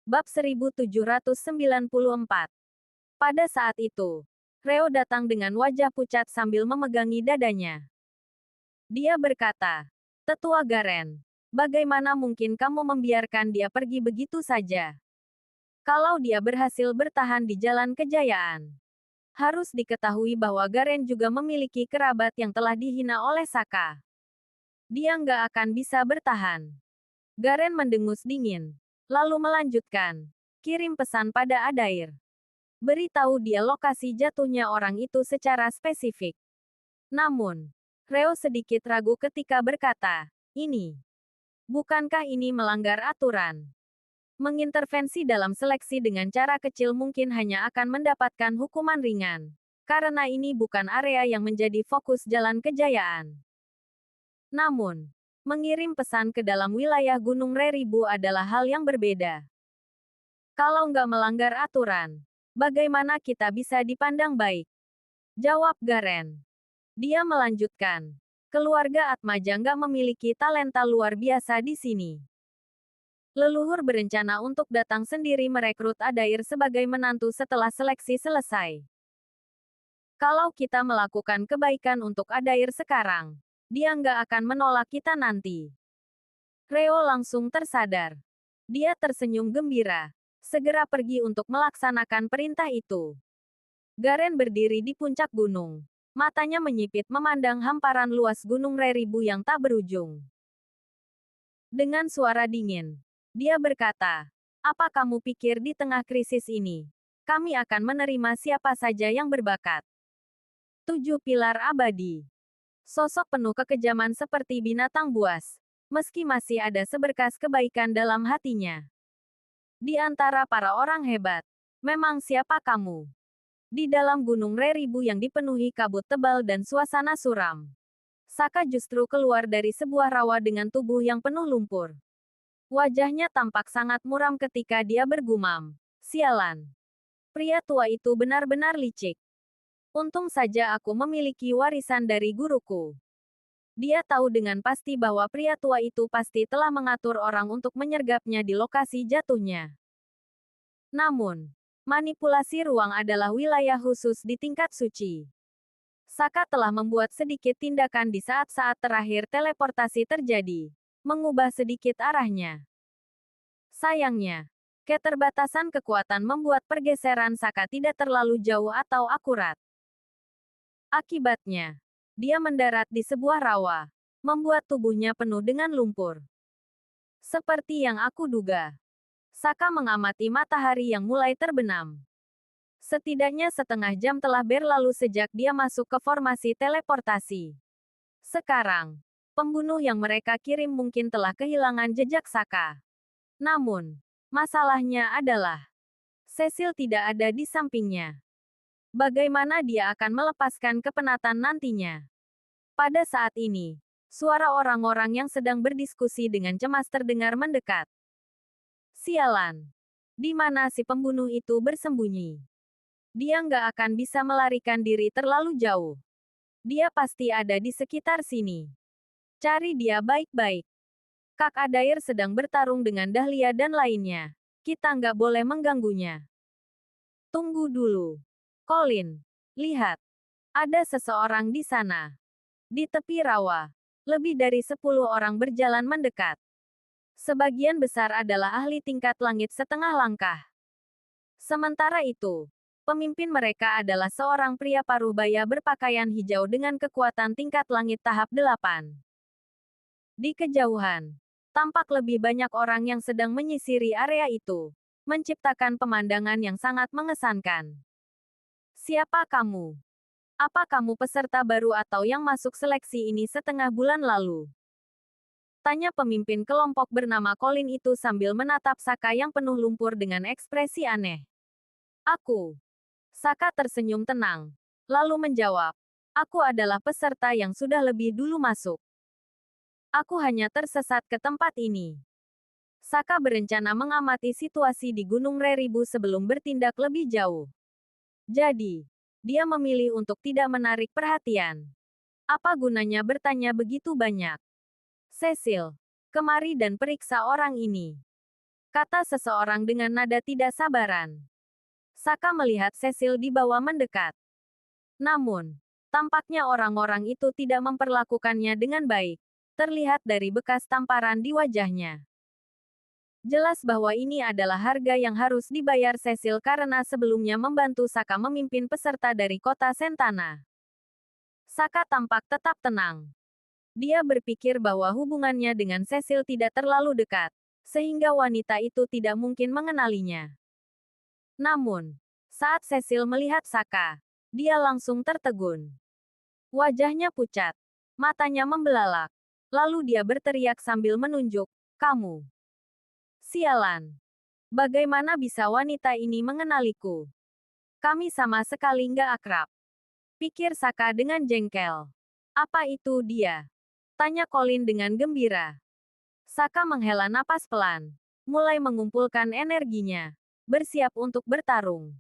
Bab 1794. Pada saat itu, Reo datang dengan wajah pucat sambil memegangi dadanya. Dia berkata, "Tetua Garen, bagaimana mungkin kamu membiarkan dia pergi begitu saja? Kalau dia berhasil bertahan di Jalan Kejayaan. Harus diketahui bahwa Garen juga memiliki kerabat yang telah dihina oleh Saka. Dia nggak akan bisa bertahan." Garen mendengus dingin, lalu melanjutkan, "Kirim pesan pada Adair. Beritahu dia lokasi jatuhnya orang itu secara spesifik." Namun, Reo sedikit ragu ketika berkata, bukankah ini melanggar aturan? Mengintervensi dalam seleksi dengan cara kecil mungkin hanya akan mendapatkan hukuman ringan. Karena ini bukan area yang menjadi fokus Jalan Kejayaan. Namun, mengirim pesan ke dalam wilayah Gunung Reribu adalah hal yang berbeda. Kalau nggak melanggar aturan, bagaimana kita bisa dipandang baik? Jawab Garen. Dia melanjutkan, keluarga Atmaja nggak memiliki talenta luar biasa di sini. Leluhur berencana untuk datang sendiri merekrut Adair sebagai menantu setelah seleksi selesai. Kalau kita melakukan kebaikan untuk Adair sekarang, dia nggak akan menolak kita nanti. Reo langsung tersadar. Dia tersenyum gembira. Segera pergi untuk melaksanakan perintah itu. Garen berdiri di puncak gunung. Matanya menyipit memandang hamparan luas Gunung Reribu yang tak berujung. Dengan suara dingin, dia berkata, "Apa kamu pikir di tengah krisis ini, kami akan menerima siapa saja yang berbakat? 7 pilar abadi." Sosok penuh kekejaman seperti binatang buas. Meski masih ada seberkas kebaikan dalam hatinya. Di antara para orang hebat, memang siapa kamu? Di dalam Gunung Reribu yang dipenuhi kabut tebal dan suasana suram, Saka justru keluar dari sebuah rawa dengan tubuh yang penuh lumpur. Wajahnya tampak sangat muram ketika dia bergumam, "Sialan. Pria tua itu benar-benar licik. Untung saja aku memiliki warisan dari guruku." Dia tahu dengan pasti bahwa pria tua itu pasti telah mengatur orang untuk menyergapnya di lokasi jatuhnya. Namun, manipulasi ruang adalah wilayah khusus di tingkat suci. Saka telah membuat sedikit tindakan di saat-saat terakhir teleportasi terjadi, mengubah sedikit arahnya. Sayangnya, keterbatasan kekuatan membuat pergeseran Saka tidak terlalu jauh atau akurat. Akibatnya, dia mendarat di sebuah rawa, membuat tubuhnya penuh dengan lumpur. Seperti yang aku duga. Saka mengamati matahari yang mulai terbenam. Setidaknya setengah jam telah berlalu sejak dia masuk ke formasi teleportasi. Sekarang, pembunuh yang mereka kirim mungkin telah kehilangan jejak Saka. Namun, masalahnya adalah, Cecil tidak ada di sampingnya. Bagaimana dia akan melepaskan kepenatan nantinya? Pada saat ini, suara orang-orang yang sedang berdiskusi dengan cemas terdengar mendekat. "Sialan. Di mana si pembunuh itu bersembunyi? Dia nggak akan bisa melarikan diri terlalu jauh. Dia pasti ada di sekitar sini. Cari dia baik-baik. Kak Adair sedang bertarung dengan Dahlia dan lainnya. Kita nggak boleh mengganggunya." "Tunggu dulu. Colin. Lihat. Ada seseorang di sana." Di tepi rawa, lebih dari 10 orang berjalan mendekat. Sebagian besar adalah ahli tingkat langit setengah langkah. Sementara itu, pemimpin mereka adalah seorang pria parubaya berpakaian hijau dengan kekuatan tingkat langit tahap 8. Di kejauhan, tampak lebih banyak orang yang sedang menyisiri area itu, menciptakan pemandangan yang sangat mengesankan. "Siapa kamu? Apa kamu peserta baru atau yang masuk seleksi ini setengah bulan lalu?" Tanya pemimpin kelompok bernama Colin itu sambil menatap Saka yang penuh lumpur dengan ekspresi aneh. "Aku." Saka tersenyum tenang, lalu menjawab, "Aku adalah peserta yang sudah lebih dulu masuk. Aku hanya tersesat ke tempat ini." Saka berencana mengamati situasi di Gunung Reribu sebelum bertindak lebih jauh. Jadi, dia memilih untuk tidak menarik perhatian. Apa gunanya bertanya begitu banyak? "Cecil, kemari dan periksa orang ini." kata seseorang dengan nada tidak sabaran. Saka melihat Cecil di bawah mendekat. Namun, tampaknya orang-orang itu tidak memperlakukannya dengan baik. Terlihat dari bekas tamparan di wajahnya. Jelas bahwa ini adalah harga yang harus dibayar Cecil karena sebelumnya membantu Saka memimpin peserta dari kota Sentana. Saka tampak tetap tenang. Dia berpikir bahwa hubungannya dengan Cecil tidak terlalu dekat, sehingga wanita itu tidak mungkin mengenalinya. Namun, saat Cecil melihat Saka, dia langsung tertegun. Wajahnya pucat, matanya membelalak. Lalu dia berteriak sambil menunjuk, "Kamu! Sialan! Bagaimana bisa wanita ini mengenaliku? Kami sama sekali nggak akrab." Pikir Saka dengan jengkel. "Apa itu dia?" tanya Colin dengan gembira. Saka menghela napas pelan, mulai mengumpulkan energinya, bersiap untuk bertarung.